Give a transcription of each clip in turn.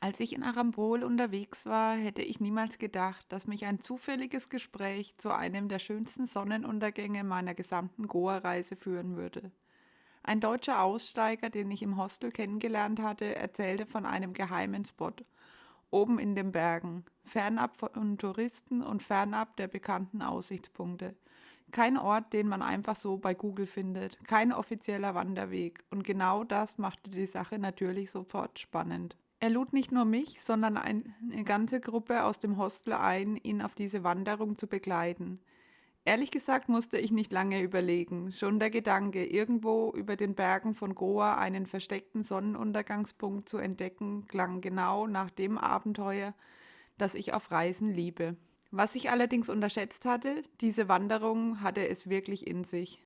Als ich in Arambol unterwegs war, hätte ich niemals gedacht, dass mich ein zufälliges Gespräch zu einem der schönsten Sonnenuntergänge meiner gesamten Goa-Reise führen würde. Ein deutscher Aussteiger, den ich im Hostel kennengelernt hatte, erzählte von einem geheimen Spot oben in den Bergen, fernab von Touristen und fernab der bekannten Aussichtspunkte. Kein Ort, den man einfach so bei Google findet, kein offizieller Wanderweg. Und genau das machte die Sache natürlich sofort spannend. Er lud nicht nur mich, sondern eine ganze Gruppe aus dem Hostel ein, ihn auf diese Wanderung zu begleiten. Ehrlich gesagt musste ich nicht lange überlegen. Schon der Gedanke, irgendwo über den Bergen von Goa einen versteckten Sonnenuntergangspunkt zu entdecken, klang genau nach dem Abenteuer, das ich auf Reisen liebe. Was ich allerdings unterschätzt hatte, diese Wanderung hatte es wirklich in sich.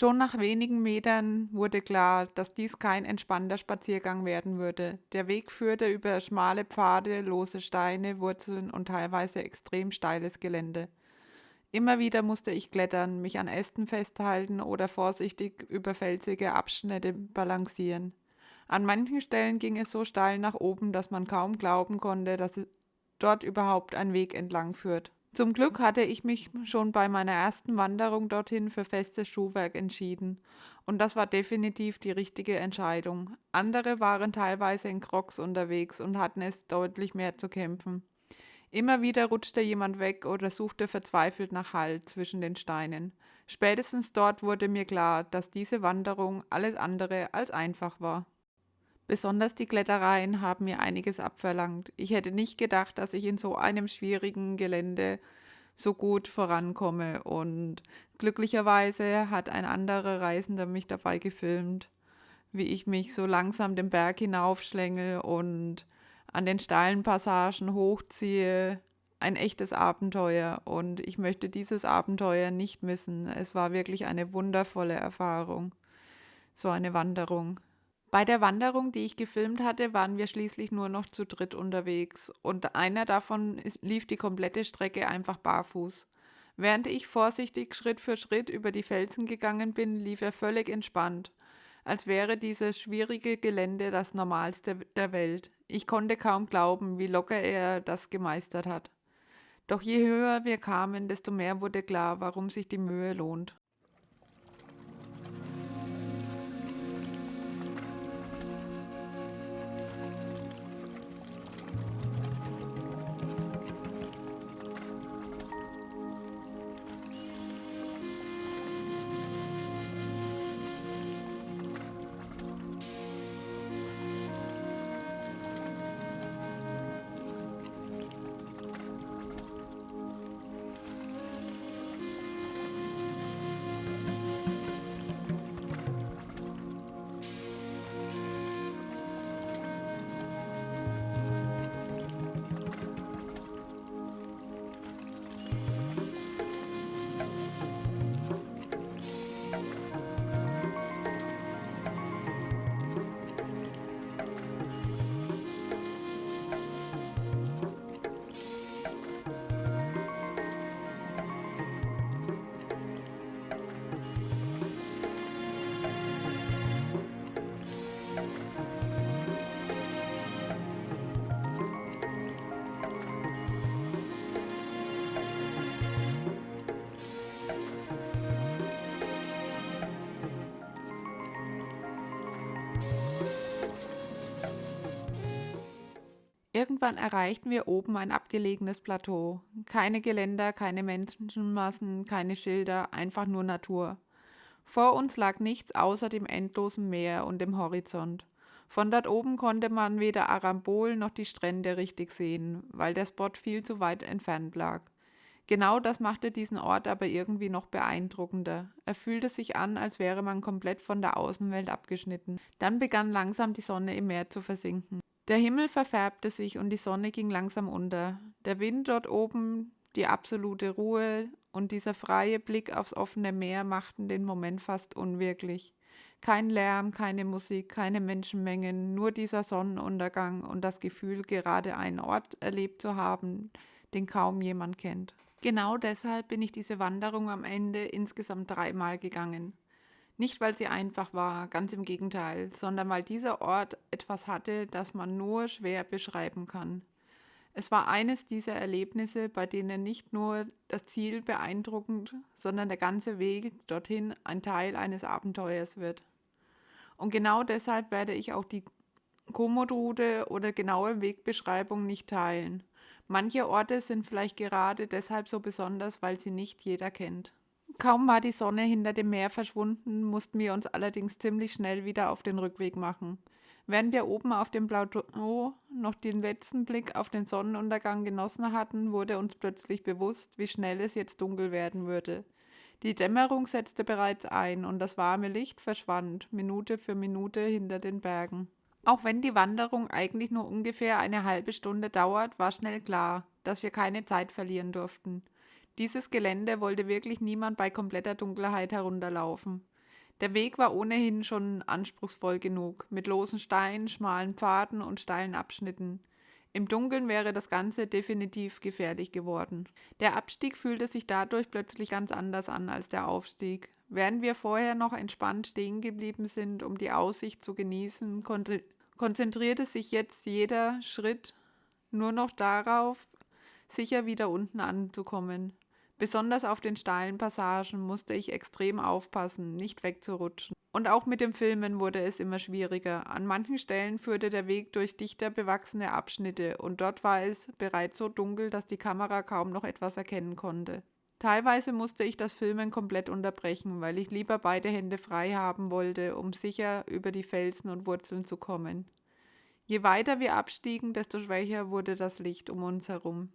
Schon nach wenigen Metern wurde klar, dass dies kein entspannter Spaziergang werden würde. Der Weg führte über schmale Pfade, lose Steine, Wurzeln und teilweise extrem steiles Gelände. Immer wieder musste ich klettern, mich an Ästen festhalten oder vorsichtig über felsige Abschnitte balancieren. An manchen Stellen ging es so steil nach oben, dass man kaum glauben konnte, dass es dort überhaupt ein Weg entlang führt. Zum Glück hatte ich mich schon bei meiner ersten Wanderung dorthin für festes Schuhwerk entschieden. Und das war definitiv die richtige Entscheidung. Andere waren teilweise in Crocs unterwegs und hatten es deutlich mehr zu kämpfen. Immer wieder rutschte jemand weg oder suchte verzweifelt nach Halt zwischen den Steinen. Spätestens dort wurde mir klar, dass diese Wanderung alles andere als einfach war. Besonders die Klettereien haben mir einiges abverlangt. Ich hätte nicht gedacht, dass ich in so einem schwierigen Gelände so gut vorankomme. Und glücklicherweise hat ein anderer Reisender mich dabei gefilmt, wie ich mich so langsam den Berg hinaufschlängel und an den steilen Passagen hochziehe. Ein echtes Abenteuer und ich möchte dieses Abenteuer nicht missen. Es war wirklich eine wundervolle Erfahrung, so eine Wanderung. Bei der Wanderung, die ich gefilmt hatte, waren wir schließlich nur noch zu dritt unterwegs und einer davon lief die komplette Strecke einfach barfuß. Während ich vorsichtig Schritt für Schritt über die Felsen gegangen bin, lief er völlig entspannt, als wäre dieses schwierige Gelände das Normalste der Welt. Ich konnte kaum glauben, wie locker er das gemeistert hat. Doch je höher wir kamen, desto mehr wurde klar, warum sich die Mühe lohnt. Irgendwann erreichten wir oben ein abgelegenes Plateau. Keine Geländer, keine Menschenmassen, keine Schilder, einfach nur Natur. Vor uns lag nichts außer dem endlosen Meer und dem Horizont. Von dort oben konnte man weder Arambol noch die Strände richtig sehen, weil der Spot viel zu weit entfernt lag. Genau das machte diesen Ort aber irgendwie noch beeindruckender. Er fühlte sich an, als wäre man komplett von der Außenwelt abgeschnitten. Dann begann langsam die Sonne im Meer zu versinken. Der Himmel verfärbte sich und die Sonne ging langsam unter. Der Wind dort oben, die absolute Ruhe und dieser freie Blick aufs offene Meer machten den Moment fast unwirklich. Kein Lärm, keine Musik, keine Menschenmengen, nur dieser Sonnenuntergang und das Gefühl, gerade einen Ort erlebt zu haben, den kaum jemand kennt. Genau deshalb bin ich diese Wanderung am Ende insgesamt 3-mal gegangen. Nicht, weil sie einfach war, ganz im Gegenteil, sondern weil dieser Ort etwas hatte, das man nur schwer beschreiben kann. Es war eines dieser Erlebnisse, bei denen nicht nur das Ziel beeindruckend, sondern der ganze Weg dorthin ein Teil eines Abenteuers wird. Und genau deshalb werde ich auch die Komoot-Route oder genaue Wegbeschreibung nicht teilen. Manche Orte sind vielleicht gerade deshalb so besonders, weil sie nicht jeder kennt. Kaum war die Sonne hinter dem Meer verschwunden, mussten wir uns allerdings ziemlich schnell wieder auf den Rückweg machen. Während wir oben auf dem Plateau noch den letzten Blick auf den Sonnenuntergang genossen hatten, wurde uns plötzlich bewusst, wie schnell es jetzt dunkel werden würde. Die Dämmerung setzte bereits ein und das warme Licht verschwand Minute für Minute hinter den Bergen. Auch wenn die Wanderung eigentlich nur ungefähr eine halbe Stunde dauert, war schnell klar, dass wir keine Zeit verlieren durften. Dieses Gelände wollte wirklich niemand bei kompletter Dunkelheit herunterlaufen. Der Weg war ohnehin schon anspruchsvoll genug, mit losen Steinen, schmalen Pfaden und steilen Abschnitten. Im Dunkeln wäre das Ganze definitiv gefährlich geworden. Der Abstieg fühlte sich dadurch plötzlich ganz anders an als der Aufstieg. Während wir vorher noch entspannt stehen geblieben sind, um die Aussicht zu genießen, konzentrierte sich jetzt jeder Schritt nur noch darauf, sicher wieder unten anzukommen. Besonders auf den steilen Passagen musste ich extrem aufpassen, nicht wegzurutschen. Und auch mit dem Filmen wurde es immer schwieriger. An manchen Stellen führte der Weg durch dichter bewachsene Abschnitte und dort war es bereits so dunkel, dass die Kamera kaum noch etwas erkennen konnte. Teilweise musste ich das Filmen komplett unterbrechen, weil ich lieber beide Hände frei haben wollte, um sicher über die Felsen und Wurzeln zu kommen. Je weiter wir abstiegen, desto schwächer wurde das Licht um uns herum.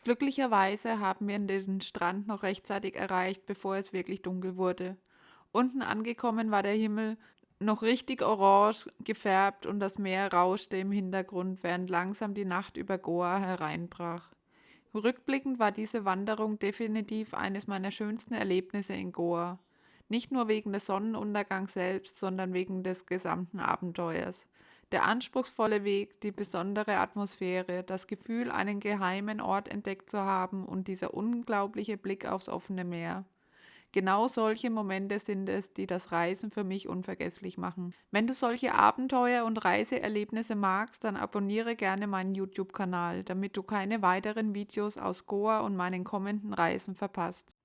Glücklicherweise haben wir den Strand noch rechtzeitig erreicht, bevor es wirklich dunkel wurde. Unten angekommen war der Himmel noch richtig orange gefärbt und das Meer rauschte im Hintergrund, während langsam die Nacht über Goa hereinbrach. Rückblickend war diese Wanderung definitiv eines meiner schönsten Erlebnisse in Goa. Nicht nur wegen des Sonnenuntergangs selbst, sondern wegen des gesamten Abenteuers. Der anspruchsvolle Weg, die besondere Atmosphäre, das Gefühl, einen geheimen Ort entdeckt zu haben und dieser unglaubliche Blick aufs offene Meer. Genau solche Momente sind es, die das Reisen für mich unvergesslich machen. Wenn du solche Abenteuer und Reiseerlebnisse magst, dann abonniere gerne meinen YouTube-Kanal, damit du keine weiteren Videos aus Goa und meinen kommenden Reisen verpasst.